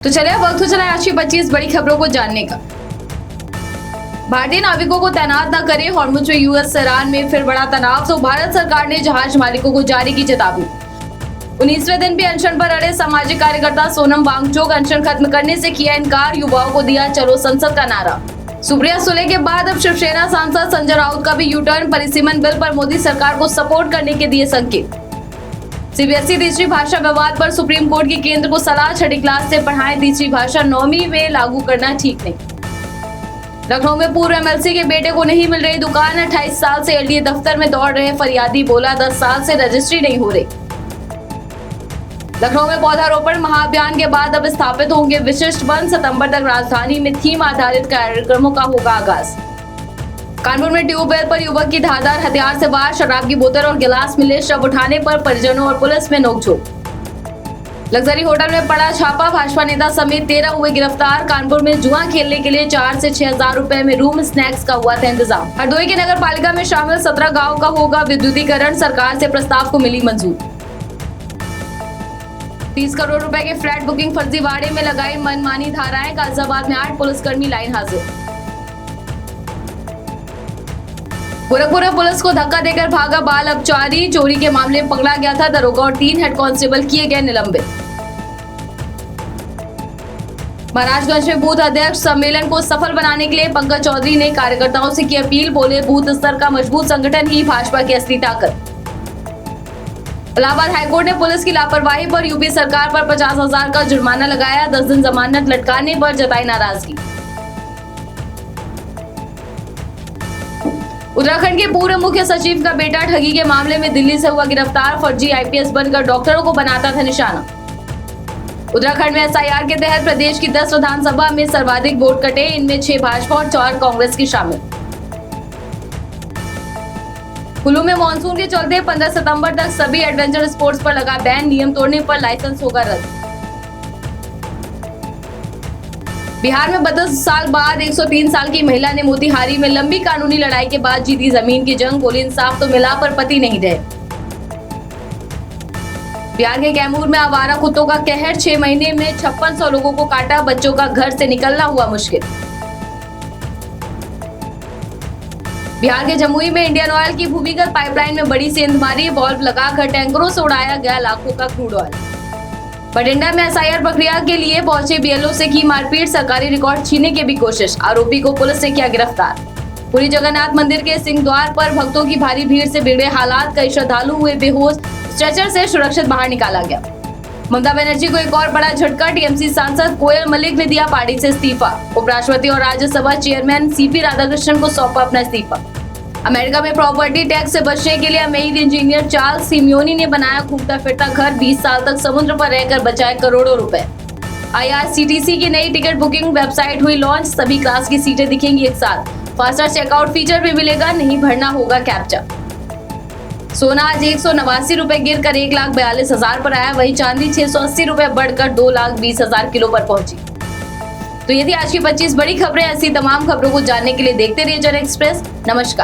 तो चलिए वक्त हो चला आज की 25 बड़ी खबरों को जानने का। भारतीय नाविकों को तैनात न करे, हॉर्मुज में यूएस ईरान में फिर बड़ा तनाव, तो भारत सरकार ने जहाज मालिकों को जारी की चेतावनी। 19वें दिन भी अनशन पर अड़े सामाजिक कार्यकर्ता सोनम वांगचुक, अनशन खत्म करने से किया इनकार, युवाओं को दिया चलो संसद का नारा। सुप्रिया सुले के बाद अब शिवसेना सांसद संजय राउत का भी यू टर्न, परिसीमन बिल पर मोदी सरकार को सपोर्ट करने के दिए संकेत। सीबीएसई तीसरी भाषा विवाद पर सुप्रीम कोर्ट की केंद्र को सलाह, छठी क्लास से पढ़ाएं तीसरी भाषा, 9वीं में लागू करना ठीक नहीं। लखनऊ में पूर्व एमएलसी के बेटे को नहीं मिल रही दुकान, 28 साल से एलडीए दफ्तर में दौड़ रहे फरियादी, बोला 10 साल से रजिस्ट्री नहीं हो रही। लखनऊ में पौधारोपण महाअभियान के बाद अब स्थापित होंगे विशिष्ट वन, सितंबर तक राजधानी में थीम आधारित कार्यक्रमों का होगा आगाज। कानपुर में ट्यूबवेल पर युवक की धारदार हथियार से वार, शराब की बोतल और गिलास मिले, शव उठाने पर परिजनों और पुलिस में नोकझोंक। लग्जरी होटल में पड़ा छापा, भाजपा नेता समेत 13 हुए गिरफ्तार। कानपुर में जुआ खेलने के लिए 4 से 6 हजार रुपए में रूम, स्नैक्स का हुआ था इंतजाम। हरदोई की नगर पालिका में शामिल 17 गाँव का होगा विद्युतीकरण, सरकार से प्रस्ताव को मिली मंजूरी। 30 करोड़ रुपए के फ्लैट बुकिंग फर्जीवाड़े में लगाई मनमानी धाराएं, गाजियाबाद में 8 पुलिसकर्मी लाइन हाजिर। गोरखपुर में पुलिस को धक्का देकर भागा बाल अपचारी, चोरी के मामले में पकड़ा गया था दरोगा और 3 हेड कांस्टेबल किए गए निलंबित। महाराजगंज में बूथ अध्यक्ष सम्मेलन को सफल बनाने के लिए पंकज चौधरी ने कार्यकर्ताओं से की अपील, बोले बूथ स्तर का मजबूत संगठन ही भाजपा की असली ताकत। इलाहाबाद हाईकोर्ट ने पुलिस की लापरवाही पर यूपी सरकार पर 50,000 का जुर्माना लगाया, 10 दिन जमानत लटकाने पर जताई नाराजगी। उत्तराखंड के पूर्व मुख्य सचिव का बेटा ठगी के मामले में दिल्ली से हुआ गिरफ्तार, फर्जी आईपीएस बनकर डॉक्टरों को बनाता था निशाना। उत्तराखंड में एसआईआर के तहत प्रदेश की 10 विधानसभा में सर्वाधिक वोट कटे, इनमें 6 भाजपा और 4 कांग्रेस की शामिल। कुल्लू में मानसून के चलते 15 सितंबर तक सभी एडवेंचर स्पोर्ट्स पर लगा बैन, नियम तोड़ने पर लाइसेंस होगा रद्द। बिहार में 32 साल बाद 103 साल की महिला ने मोतिहारी में लंबी कानूनी लड़ाई के बाद जीती जमीन की जंग, बोली इंसाफ तो मिला पर पति नहीं रहे। बिहार के कैमूर में आवारा कुत्तों का कहर, 6 महीने में 5600 लोगों को काटा, बच्चों का घर से निकलना हुआ मुश्किल। बिहार के जमुई में इंडियन ऑयल की भूमिगत पाइपलाइन में बड़ी सेंधमारी, बल्ब लगाकर टैंकरों से उड़ाया गया लाखों का क्रूड ऑयल। बठिंडा में एसआईआर प्रक्रिया के लिए पहुंचे बीएलओ से की मारपीट, सरकारी रिकॉर्ड छीनने की भी कोशिश, आरोपी को पुलिस ने किया गिरफ्तार। पुरी जगन्नाथ मंदिर के सिंह द्वार पर भक्तों की भारी भीड़ से बिगड़े हालात, कई श्रद्धालु हुए बेहोश, स्ट्रेचर से सुरक्षित बाहर निकाला गया। ममता बनर्जी को एक और बड़ा झटका, टीएमसी सांसद कोयल मलिक ने दिया पार्टी से इस्तीफा, उपराष्ट्रपति और राज्यसभा चेयरमैन सीपी राधाकृष्णन को सौंपा अपना इस्तीफा। अमेरिका में प्रॉपर्टी टैक्स से बचने के लिए अमीर इंजीनियर चार्ल्स सिमियोनी ने बनाया घूमता फिरता घर, 20 साल तक समुद्र पर रहकर बचाए करोड़ों रुपए। आईआरसीटीसी की नई टिकट बुकिंग वेबसाइट हुई लॉन्च, सभी क्लास की सीटें दिखेंगी एक साथ, फास्टर चेकआउट फीचर भी मिलेगा, नहीं भरना होगा कैप्चा। सोना आज 189 रुपए गिर कर 1,42,000 पर आया, वही चांदी 680 रुपए बढ़कर 2,20,000 किलो पर पहुंची। तो ये थी आज की 25 बड़ी खबरें। ऐसी तमाम खबरों को जानने के लिए देखते रहिए जन एक्सप्रेस। नमस्कार।